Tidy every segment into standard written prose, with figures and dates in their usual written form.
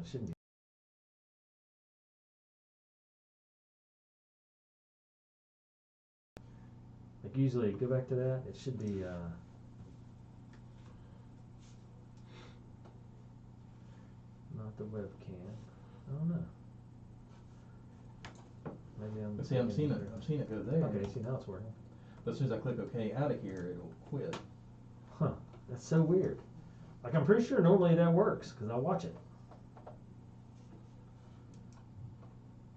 it shouldn't be. Like usually, go back to that. It should be. Not the webcam. I don't know. Maybe I'm. But see, I'm seeing it go there. Okay, see now it's working. But as soon as I click OK out of here, it'll quit. Huh? That's so weird. Like I'm pretty sure normally that works because I watch it.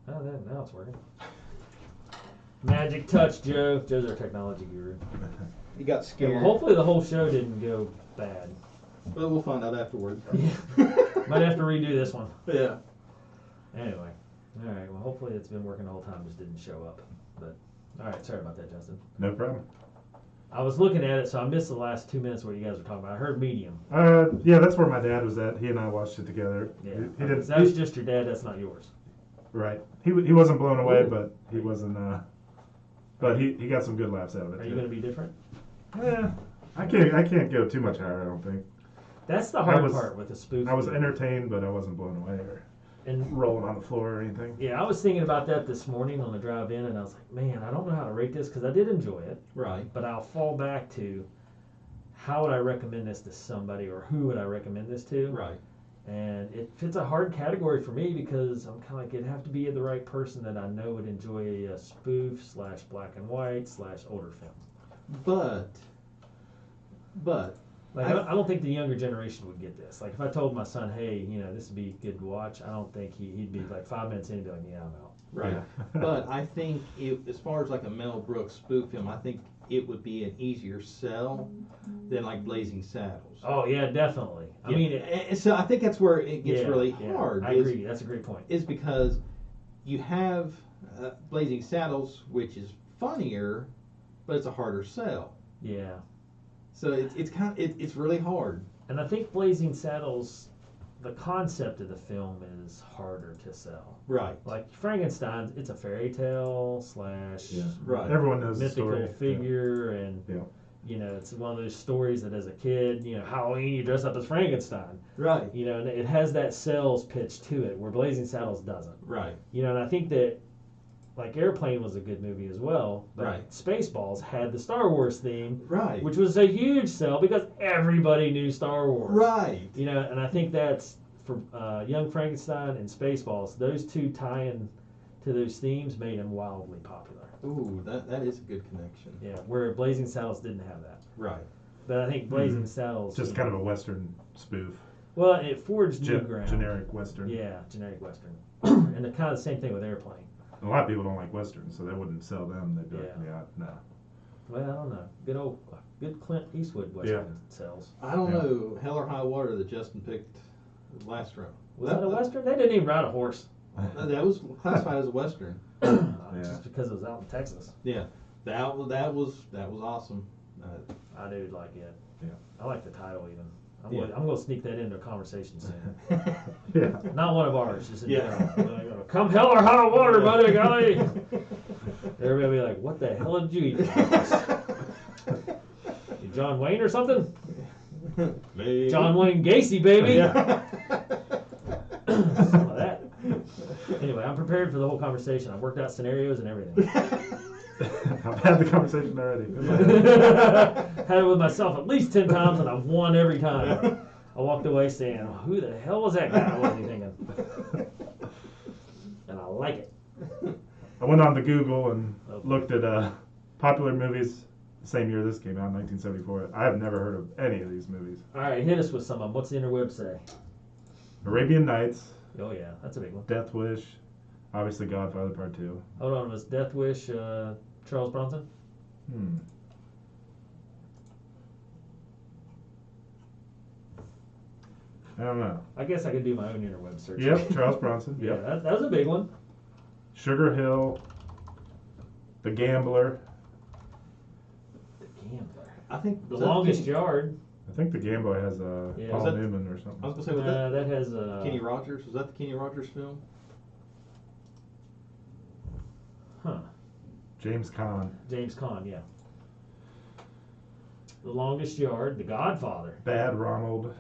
Oh, then now it's working. Magic touch, Joe. Joe's our technology guru. He got Yeah, scared. well, hopefully the whole show didn't go bad. But we'll find out afterward. Yeah. Might have to redo this one. Yeah. Anyway. All right. Well, hopefully it's been working the whole time. Just didn't show up. But all right. Sorry about that, Justin. No problem. I was looking at it, so I missed the last 2 minutes where you guys were talking about. I heard medium. Yeah, that's where my dad was at. He and I watched it together. Yeah. He didn't. That was just your dad. That's not yours. Right. He wasn't blown away, Ooh. but he wasn't. But he got some good laughs out of it. Are you going to be different? Yeah. I can't go too much higher. I don't think. That's the hard part with the spoof. I was entertained, but I wasn't blown away or rolling on the floor or anything. Yeah, I was thinking about that this morning on the drive in, and I was like, man, I don't know how to rate this because I did enjoy it. Right. But I'll fall back to how would I recommend this to somebody, or who would I recommend this to? Right. And it fits a hard category for me because I'm kind of like, it'd have to be the right person that I know would enjoy a spoof / black and white / older film. But Like, I don't think the younger generation would get this. Like, if I told my son, hey, this would be good to watch, I don't think he'd be like 5 minutes in and be like, yeah, I'm out. right. Yeah. But I think as far as like a Mel Brooks spoof film, I think it would be an easier sell than like Blazing Saddles. Oh, yeah, definitely. I Yeah. mean, and so I think that's where it gets really hard. I agree. That's a great point. Is because you have Blazing Saddles, which is funnier, but it's a harder sell. Yeah. So it's really hard. And I think Blazing Saddles, the concept of the film is harder to sell. Right. Like Frankenstein, it's a fairy tale / Right. Everyone knows the mythical story. figure, and it's one of those stories that as a kid, Halloween, you dress up as Frankenstein. Right. And it has that sales pitch to it, where Blazing Saddles doesn't. Right. And I think that, like, Airplane was a good movie as well, but Right. Spaceballs had the Star Wars theme, Right. which was a huge sell because everybody knew Star Wars. Right. And I think that's for Young Frankenstein and Spaceballs. Those two tie-in to those themes made them wildly popular. Ooh, that is a good connection. Yeah, where Blazing Saddles didn't have that. Right. But I think Blazing Saddles Just kind of a Western spoof. Well, it forged new ground. Generic Western. Yeah, generic Western. And the kind of the same thing with Airplane. A lot of people don't like Westerns, so that wouldn't sell them. They'd be like, Yeah. no. Well, I don't know. Good Clint Eastwood Western sells. I don't know. Hell or High Water that Justin picked last round. Was that a Western? They didn't even ride a horse. That was classified as a Western. Just because it was out in Texas. Yeah. That was awesome. I do like it. Yeah. I like the title even. I'm Yeah. going to sneak that into a conversation soon. Yeah. Not one of ours, just in Yeah. general. Come hell or high water, buddy, golly. Everybody will be like, what the hell did you eat? You John Wayne or something? Maybe. John Wayne Gacy, baby. Yeah. Some of that. Anyway, I'm prepared for the whole conversation. I've worked out scenarios and everything. I've had the conversation already. Had it with myself at least 10 times, and I've won every time. I walked away saying, who the hell was that guy? I wasn't thinking. And I like it. I went on to Google and looked at popular movies the same year this came out, 1974. I have never heard of any of these movies. All right, hit us with some of them. What's the interweb say? Arabian Nights, Oh, yeah, that's a big one. Death Wish, obviously Godfather Part 2. Hold on, was Death Wish Charles Bronson? I don't know. I guess I could do my own interweb search. Yep, Charles Bronson. Yeah, Yep. that was a big one. Sugar Hill, The Gambler. The Gambler. I think The Longest Yard. I think The Gambler has Yeah. Paul Was that- Newman or I was something. gonna say, was that That has Kenny Rogers? Was that the Kenny Rogers film? Huh. James Caan. James Caan, yeah. The Longest Yard, The Godfather. Bad Ronald.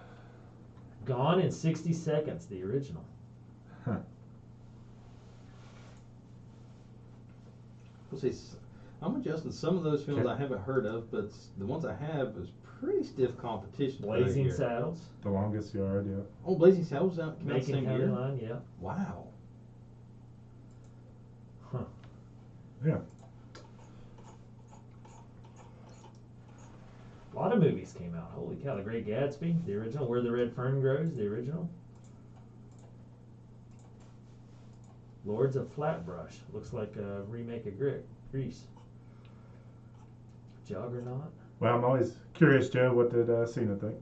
Gone in 60 Seconds, the original. Huh. We'll see. I'm adjusting some of those films Okay. I haven't heard of, but the ones I have is pretty stiff competition. Blazing right here. Saddles, The Longest Yard, yeah. Oh, Blazing Saddles out came out the Macon same County year. Line, yeah. Wow. Huh. Yeah. A lot of movies came out. Holy cow! The Great Gatsby, the original. Where the Red Fern Grows, the original. Lords of Flatbush, looks like a remake of Grease. Juggernaut, Well, I'm always curious, Joe, what did Cena think?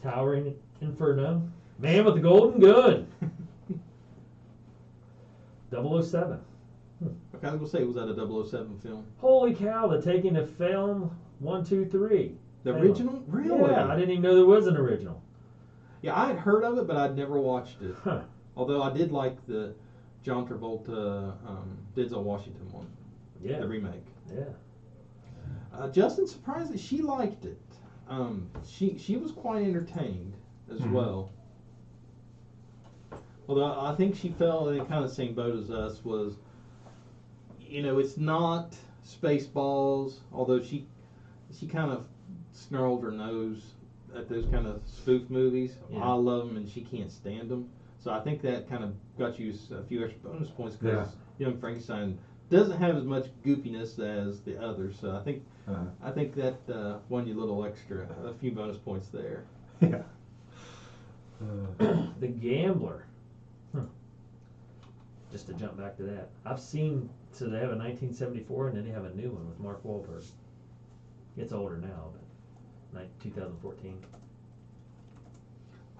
Towering Inferno, Man with the Golden Gun, 007. Okay, I was gonna say, was that a 007 film? Holy cow! The Taking of Film 1, 2, 3. The Hang original? Really? Yeah, I didn't even know there was an original. Yeah, I had heard of it, but I'd never watched it. Huh. Although I did like the John Travolta, Denzel Washington one, Yeah. the remake. Yeah. Justin's surprised that she liked it. She was quite entertained as Mhm. well. Although I think she fell in kind of the same boat as us, was, it's not Spaceballs, although she kind of snarled her nose at those kind of spoof movies. Yeah. I love them and she can't stand them. So I think that kind of got you a few extra bonus points because Young Frankenstein doesn't have as much goopiness as the others. So I think that won you a little extra, a few bonus points there. Yeah. The Gambler. Just to jump back to that, I've seen. So they have a 1974, and then they have a new one with Mark Wahlberg. It's older now, but 2014.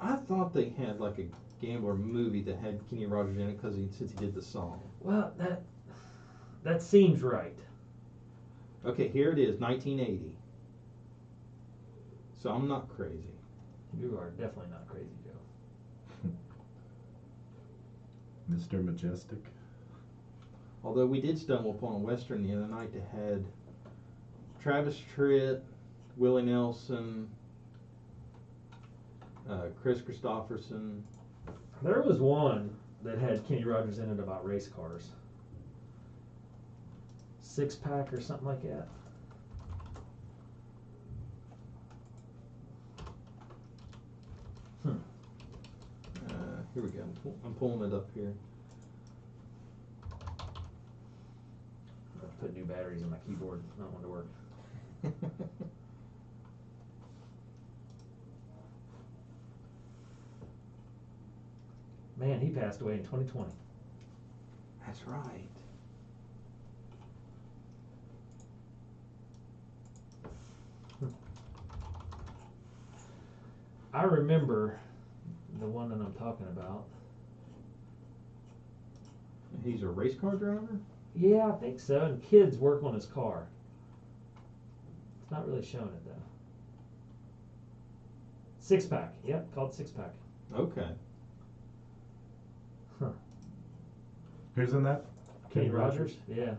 I thought they had like a Gambler movie that had Kenny Rogers in it since he did the song. Well, that seems right. Okay, here it is, 1980. So I'm not crazy. You are definitely not crazy, Joe. Mr. Majestic. Although we did stumble upon a Western the other night that had Travis Tritt, Willie Nelson, Chris Christopherson. There was one that had Kenny Rogers in it about race cars. Six Pack or something like that. Here we go. I'm pulling it up here. I put new batteries in my keyboard. Not one to work. Man, he passed away in 2020. That's right. I remember the one that I'm talking about. He's a race car driver? Yeah, I think so. And kids work on his car. It's not really showing it though. Six Pack. Yep, called Six Pack. Okay. Huh. Who's in that? Kenny Rogers? Yeah.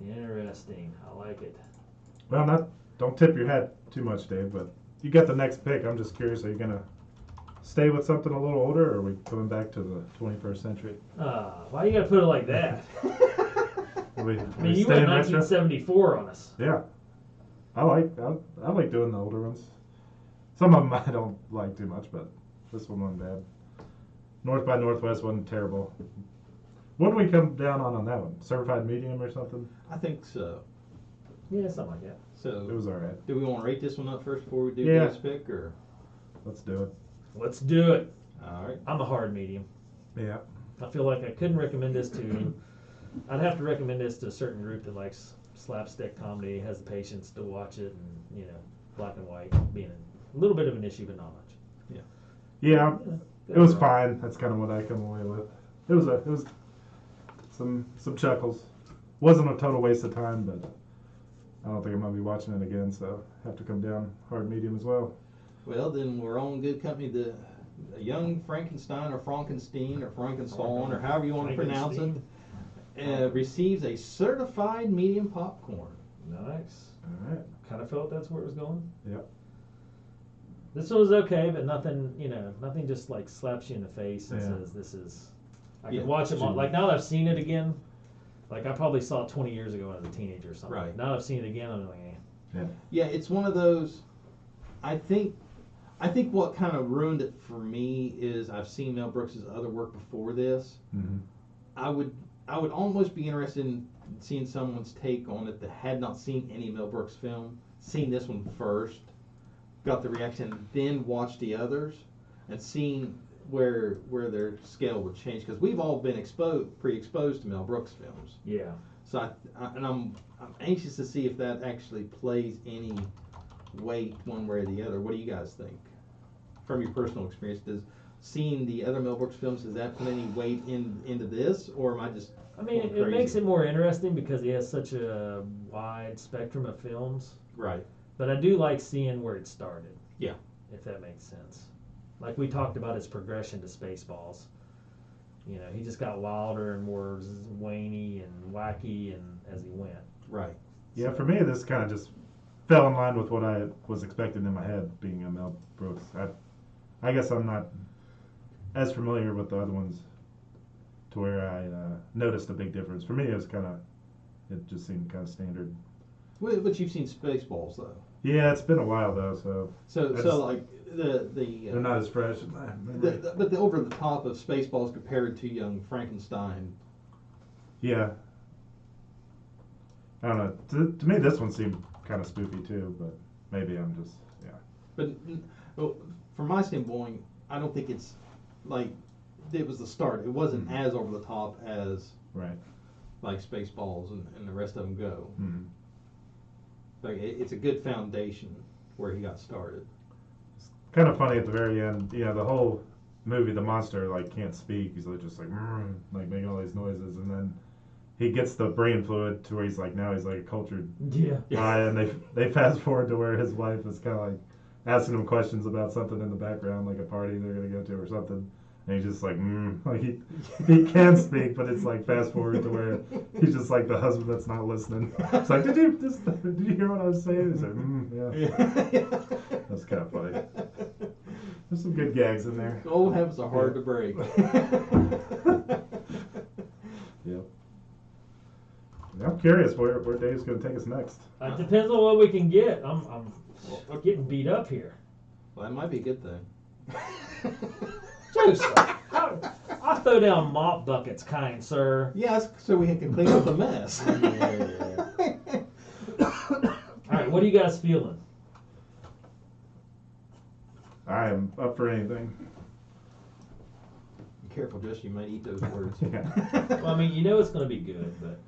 Interesting. I like it. Well, don't tip your hat too much, Dave, but you got the next pick. I'm just curious, are you going to stay with something a little older, or are we coming back to the 21st century? Why you gotta put it like that? Are we I mean, you staying went retro? 1974 on us. Yeah. I like doing the older ones. Some of them I don't like too much, but this one wasn't bad. North by Northwest wasn't terrible. What did we come down on that one? Certified medium or something? I think so. Yeah, something like that. So, It was all right. do we want to rate this one up first before we do Yeah. this pick, or? Let's do it. Let's do it. All right. I'm a hard medium. Yeah. I feel like I couldn't recommend this to. I'd have to recommend this to a certain group that likes slapstick comedy, has the patience to watch it, and black and white being a little bit of an issue, but not much. Yeah. Good It was overall. fine. That's kind of what I come away with. It was some chuckles. Wasn't a total waste of time, but I don't think I'm gonna be watching it again, so have to come down hard medium as well. Well, then we're all in good company. The Young Frankenstein or Frankenstein or Frankenstein or however you want to pronounce it receives a certified medium popcorn. Nice. All right. Kind of felt that's where it was going. Yep. This one was okay, but nothing, nothing just like slaps you in the face and Yeah. says this is. I Yeah. can watch it like now that I've seen it again. Like I probably saw it 20 years ago when I was a teenager or something. Right. Now that I've seen it again, I'm like, Yeah, it's one of those. I think what kind of ruined it for me is I've seen Mel Brooks' other work before this. Mm-hmm. I would almost be interested in seeing someone's take on it that had not seen any Mel Brooks film, seen this one first, got the reaction, then watched the others, and seen where their scale would change, because we've all been pre-exposed to Mel Brooks films. yeah. So I'm anxious to see if that actually plays any weight one way or the other. What do you guys think? From your personal experience, does seeing the other Mel Brooks films, does that put any weight into this, or am I just I mean, going it makes crazy? it more interesting because he has such a wide spectrum of films. Right. But I do like seeing where it started. Yeah. If that makes sense. Like we talked about his progression to Spaceballs. He just got wilder and more zany and wacky and as he went. Right. Yeah, for me, this kind of just fell in line with what I was expecting in my head, being a Mel Brooks. I guess I'm not as familiar with the other ones to where I noticed a big difference. For me, it just seemed kind of standard. Well, but you've seen Spaceballs though. Yeah, it's been a while though, so So like they're the not as fresh in my memory. but the over the top of Spaceballs compared to Young Frankenstein. Yeah. I don't know. To me, this one seemed kind of spoofy too, but maybe I'm just, yeah. But well, from my standpoint, I don't think it's like it was the start. It wasn't Mhm. as over the top as Right. like Spaceballs and the rest of them go. Mm-hmm. Like it's a good foundation where he got started. Kind of funny at the very end. The whole movie, the monster like can't speak. He's like just like making all these noises, and then he gets the brain fluid to where he's like a cultured Yeah. guy, and they fast forward to where his wife is kind of like asking him questions about something in the background, like a party they're gonna go to or something. And he's just like, like he can speak, but it's like fast forward to where he's just like the husband that's not listening. It's like, did you hear what I was saying? He's like, yeah. That's kind of funny. There's some good gags in there. Old habits are hard to break. Yep. I'm curious where Dave's going to take us next. It depends on what we can get. I'm getting beat up here. Well, that might be a good thing. Joseph, I throw down mop buckets, kind sir. Yes, so we can clean up the mess. All right, what are you guys feeling? I am up for anything. Be careful, Josh, you might eat those words. Yeah. Well, I mean, it's going to be good, but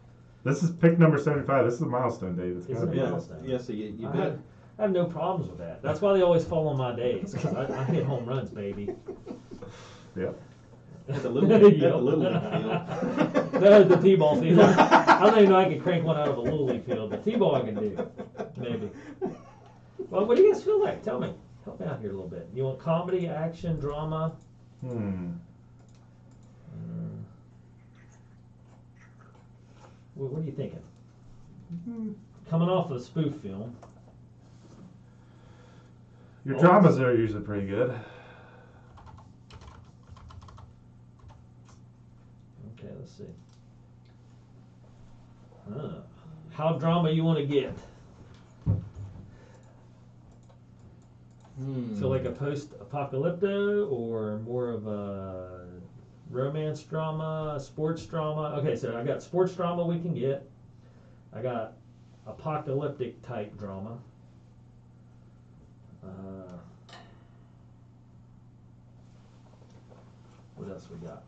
This is pick number 75. This is a milestone, Dave. It's Is gotta it be. a Yeah, milestone? yeah, so you I bet. have no problems with that. That's why they always fall on my days, because I hit home runs, baby. Yep. At the little league Yep. field. No, the t-ball field. I don't even know I can crank one out of a little league field, but t-ball I can do, maybe. Well, what do you guys feel like? Tell me. Help me out here a little bit. You want comedy, action, drama? What are you thinking? Coming off a spoof film. Your dramas are usually pretty good. Okay, let's see. How drama you want to get? So like a post-apocalypto or more of a romance drama, sports drama? Okay, so I got sports drama we can get. I got apocalyptic type drama. What else we got?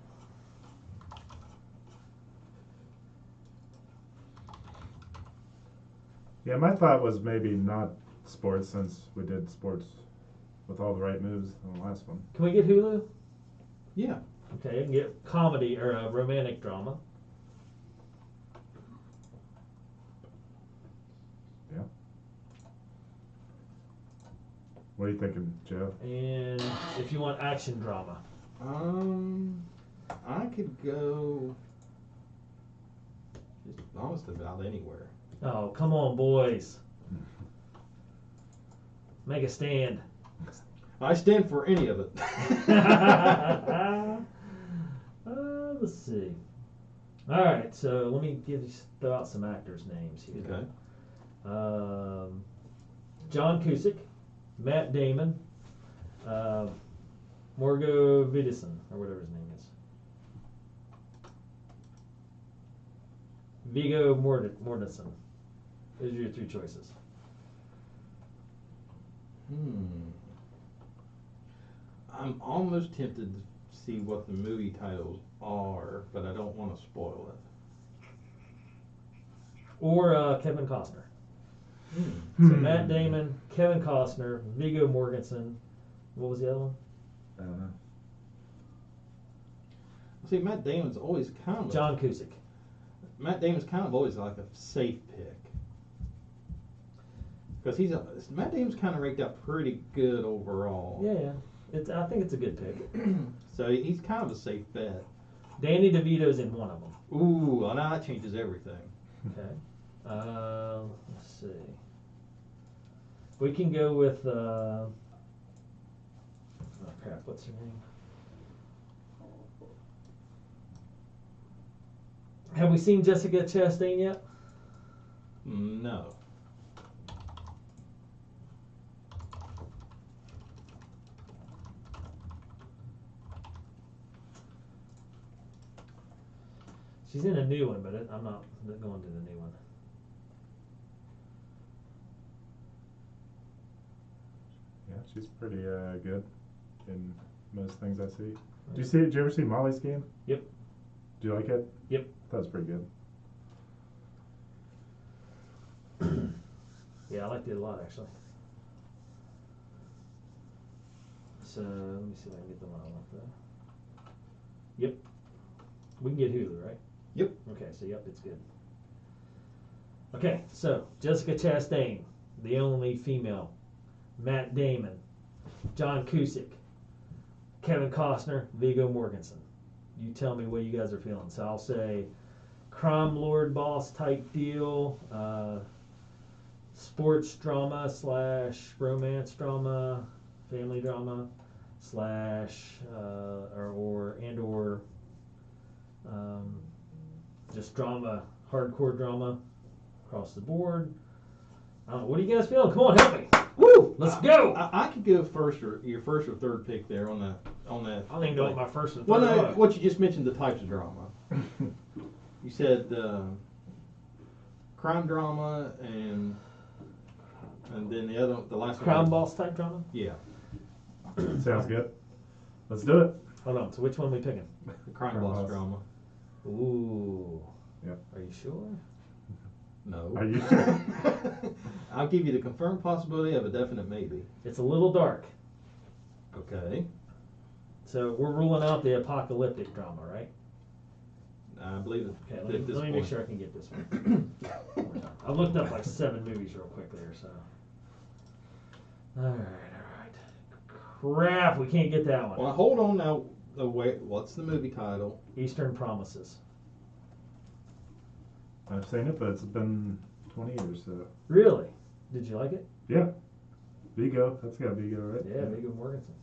Yeah, my thought was maybe not sports, since we did sports with all the right moves on the last one. Can we get Hulu? Yeah. Okay, I can get comedy or a romantic drama. Yeah. What are you thinking, Joe? And if you want action drama. I could go just honest about anywhere. Oh, come on, boys. Make a stand. I stand for any of it. Let's see. All right, so let me throw out some actors' names here. Okay. John Cusack, Matt Damon, Morgo Vidison, or whatever his name is. Viggo Mortensen. Those are your three choices. I'm almost tempted to see what the movie titles are, but I don't want to spoil it. Or Kevin Costner. So Matt Damon, Kevin Costner, Viggo Mortensen. What was the other one? I don't know. See, Matt Damon's always kind of John Cusack. Matt Damon's kind of always like a safe pick. Because Matt Damon's kind of raked out pretty good overall. Yeah. I think it's a good pick. So he's kind of a safe bet. Danny DeVito's in one of them. Ooh, well, now that changes everything. Okay. Let's see. We can go with. Oh crap! What's her name? Have we seen Jessica Chastain yet? No. She's in a new one, but I'm not going to the new one. Yeah, she's pretty good in most things I see. Did you ever see Molly's Game? Yep. Do you like it? Yep. That was pretty good. Yeah, I liked it a lot actually. So let me see if I can get the one I want there. Yep. We can get Hulu, right? Yep. Okay, so yep, it's good. Okay, so Jessica Chastain, the only female, Matt Damon, John Cusack, Kevin Costner, Viggo Mortensen. You tell me what you guys are feeling. So I'll say crime lord boss type deal, sports drama / romance drama, family drama / or just drama, hardcore drama across the board. I don't know. What do you guys feel? Come on, help me. Woo! Let's go. I could go your first or third pick there on that. I don't even know what my first and third Well, no, are. what you just mentioned, the types of drama. You said crime drama and then the last one. Crime boss type drama? Yeah, Sounds good. Let's do it. Hold on. So which one are we picking? the crime Crime boss boss. drama. Ooh. Yep. Are you sure? No. Are you sure? I'll give you the confirmed possibility of a definite maybe. It's a little dark. Okay. So we're ruling out the apocalyptic drama, right? I believe it. Okay, at let this me make point. sure I can get this one. I looked up like 7 movies real quick there, so. Alright. Crap, we can't get that one. Well, hold on now. What's the movie title? Eastern Promises. I've seen it, but it's been 20 years, so. Really? Did you like it? Yeah. Vigo. That's got Vigo, right? Yeah, Viggo Mortensen.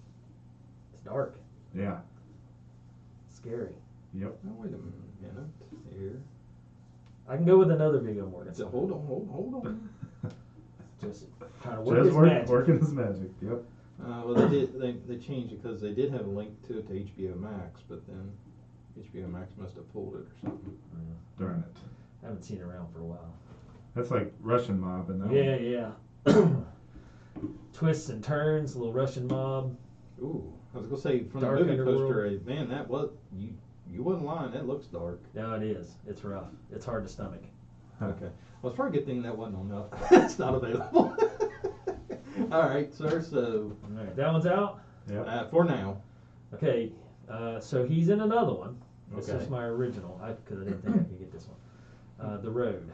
It's dark. Yeah. Scary. Yep. Oh, wait a minute here. I can go with another Viggo So Mortensen. hold on. Just trying to work Just his magic. working his magic. Yep. Well, they changed it because they did have a link to it to HBO Max, but then HBO Max must have pulled it or something. Darn it. I haven't seen it around for a while. That's like Russian mob and that Yeah. Twists and turns, a little Russian mob. Ooh, I was gonna say from Dark the movie underworld. poster, man, that was you wasn't lying. That looks dark. No, it is. It's rough. It's hard to stomach. Okay, well, it's probably a good thing that wasn't on that. It's not available. All right, sir. So All right, that one's out. Yep. for now, Okay, so he's in another one. This Okay. is my original, because I didn't think I could get this one. The Road.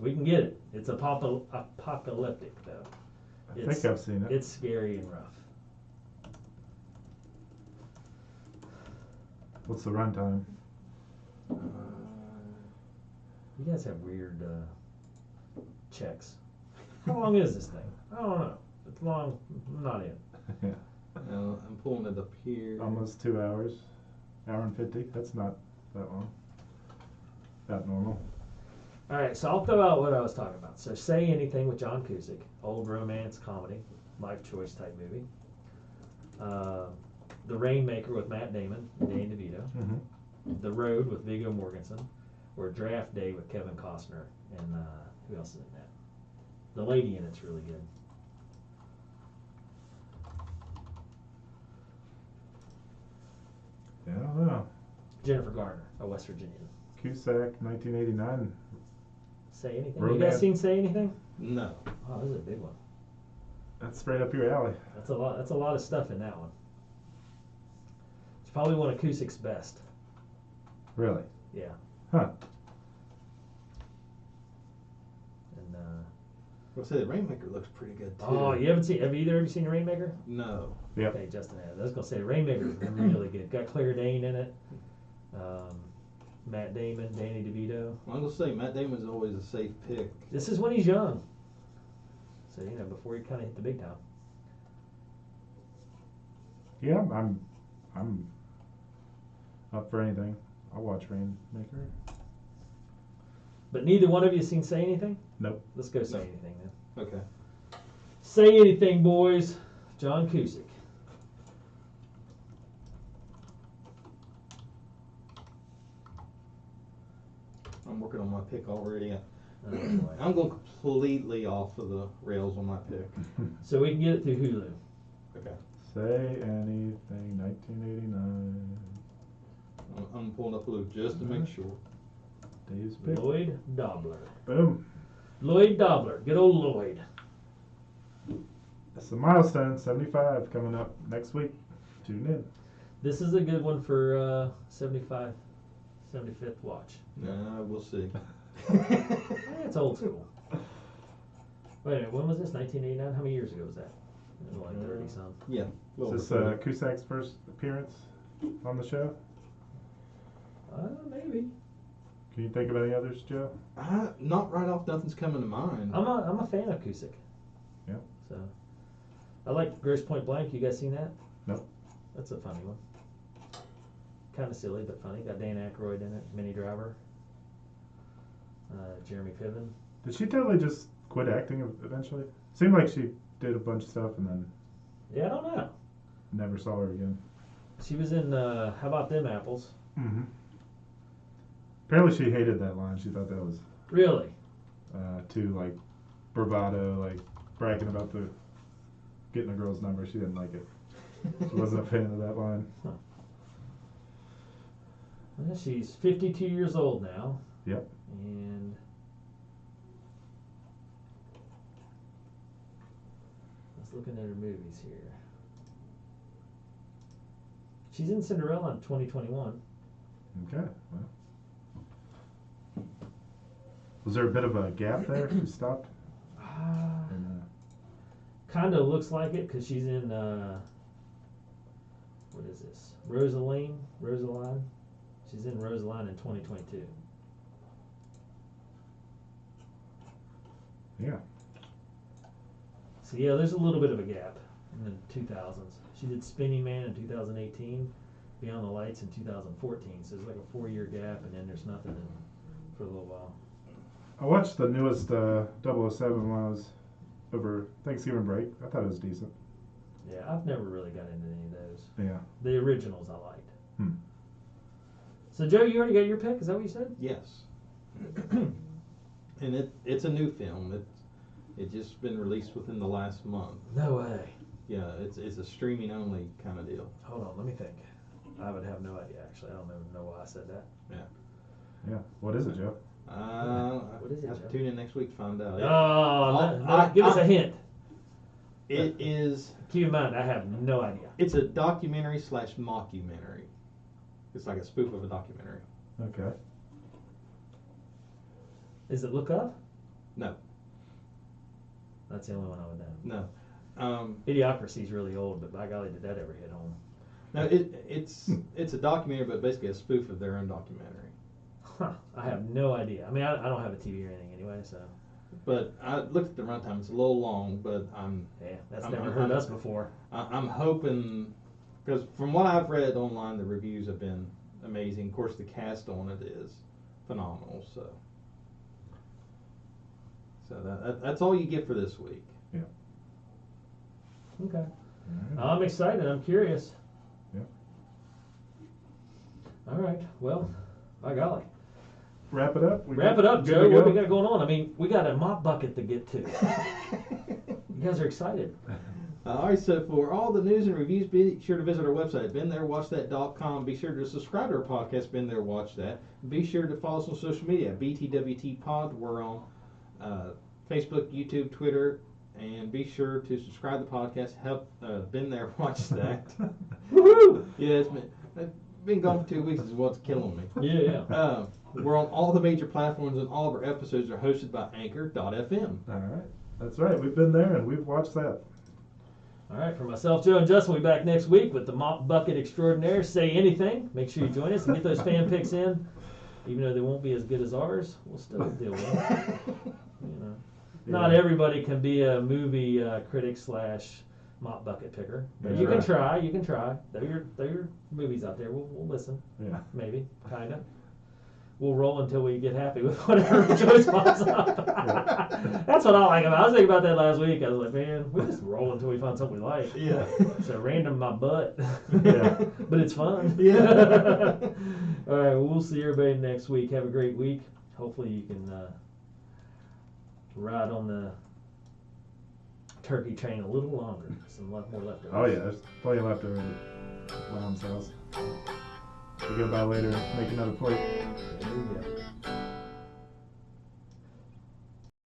We can get it. It's apocalyptic, though. I think I've seen it. It's scary and rough. What's the runtime? You guys have weird checks. How long is this thing? I don't know. It's long. I'm not in. Yeah. I'm pulling it up here. Almost 2 hours. Hour and 50. That's not that long. About normal. All right, so I'll throw out what I was talking about. So, Say Anything with John Cusack, old romance comedy, life choice type movie. The Rainmaker with Matt Damon and Danny DeVito. Mm-hmm. The Road with Viggo Mortensen, or Draft Day with Kevin Costner, and who else is in that? The lady in it's really good. Yeah, I don't know. Jennifer Garner, a West Virginian. Cusack, 1989. Say Anything. You Romance. guys seen Say Anything? No. Oh, this is a big one. That's straight up your alley. That's a lot. That's a lot of stuff in that one. It's probably one of Cusack's best. Really? Yeah. Huh. And I'll say the Rainmaker looks pretty good too. oh, you haven't seen? Have either of you seen The Rainmaker? No. Yep. Okay, Justin has. I was gonna say The Rainmaker is really good. Got Claire Danes in it. Matt Damon, Danny DeVito. I'm gonna say Matt Damon's always a safe pick. This is when he's young. So before he kind of hit the big time. Yeah, I'm up for anything. I'll watch Rainmaker. But neither one of you seen Say Anything? Nope. Let's go Say No. Anything then. Okay. Say Anything, boys. John Cusack. I'm working on my pick already. Oh, boy. I'm going completely off of the rails on my pick. So we can get it through Hulu. Okay. Say Anything, 1989. I'm pulling up Luke just to make sure. Dave's pick. Lloyd Dobler. Boom. Lloyd Dobler. Good old Lloyd. It's a milestone, 75 coming up next week. Tune in. This is a good one for 75th watch. We'll see. It's old school. Wait a minute, when was this? 1989? How many years ago was that? It was like 30 some. Yeah. Is this Cusack's first appearance on the show? Maybe. Can you think of any others, Joe? Not right off. Nothing's coming to mind. I'm a fan of Cusack. Yeah. So I like Grosse Point Blank. You guys seen that? Nope. That's a funny one. Kind of silly, but funny. Got Dan Aykroyd in it. Minnie Driver. Jeremy Piven. Did she totally just quit acting eventually? Seemed like she did a bunch of stuff and then Yeah, I don't know. never saw her again. She was in How About Them Apples? Mm-hmm. Apparently she hated that line. She thought that was Really? too like bravado, like bragging about the getting a girl's number. She didn't like it. She wasn't a fan of that line. Well, she's 52 years old now. Yep. And I was looking at her movies here. She's in Cinderella in 2021. Okay. Well. Was there a bit of a gap there? She stopped. And, Kind of looks like it because she's in what is this? Rosaline. She's in Rosaline in 2022. yeah. So yeah, there's a little bit of a gap in the 2000s. She did Spinning Man in 2018, Beyond the Lights in 2014. So there's like a 4-year gap, and then there's nothing for a little while. I watched the newest 007 when I was over Thanksgiving break. I thought it was decent. Yeah, I've never really got into any of those. Yeah. The originals I liked. Hmm. So Joe, you already got your pick? Is that what you said? Yes. And it's a new film. It's just been released within the last month. No way. Yeah, it's a streaming only kind of deal. Hold on, let me think. I would have no idea actually. I don't even know why I said that. Yeah. What is it, Joe? What is it, Have Joe? to tune in next week to find out. Give us a hint. It is. Keep in mind, I have no idea. It's a documentary / mockumentary. It's like a spoof of a documentary. Okay. Is it Look Up? No. That's the only one I would know. No. Idiocracy's really old, but by golly, did that ever hit home? No, it's a documentary, but basically a spoof of their own documentary. Huh. I have no idea. I mean, I don't have a TV or anything anyway, so. But I looked at the runtime. It's a little long, but Yeah, that's I'm- never I'm- hurt I'm- us before. I'm hoping, because from what I've read online, the reviews have been amazing. Of course, the cast on it is phenomenal. So that's all you get for this week. Okay. All right. I'm excited. I'm curious. Yeah. All right. Well, by golly. Wrap it up. Wrap it up, Good Joe. to What go? we got going on? I mean, we got a mop bucket to get to. You guys are excited. All right, so for all the news and reviews, be sure to visit our website, beentherewatchthat.com. Be sure to subscribe to our podcast, Been There, Watch That. Be sure to follow us on social media, BTWT Pod. We're on Facebook, YouTube, Twitter, and be sure to subscribe to the podcast. Help Been There, Watch That. Woohoo! Yeah, it's been gone for 2 weeks is what's killing me. Yeah. We're on all the major platforms, and all of our episodes are hosted by Anchor.fm. All right. That's right. We've been there and we've watched that. All right. For myself, Joe, and Justin, we'll be back next week with the mop bucket extraordinaire. Say anything. Make sure you join us and get those fan picks in. Even though they won't be as good as ours, we'll still deal with them. You know, not Yeah. everybody can be a movie critic / mop bucket picker, but That's you can right. try. You can try. Throw your movies out there. We'll listen. Yeah. Maybe, kinda. We'll roll until we get happy with whatever choice pops up. That's what I like about it. I was thinking about that last week. I was like, man, we just roll until we find something we like. Yeah. It's a random my butt. Yeah. But it's fun. Yeah. All right, well, we'll see everybody next week. Have a great week. Hopefully you can ride on the turkey train a little longer. Some more leftovers. Oh yeah, there's plenty left over at Mom's house. We'll go by later and make another plate. There you go.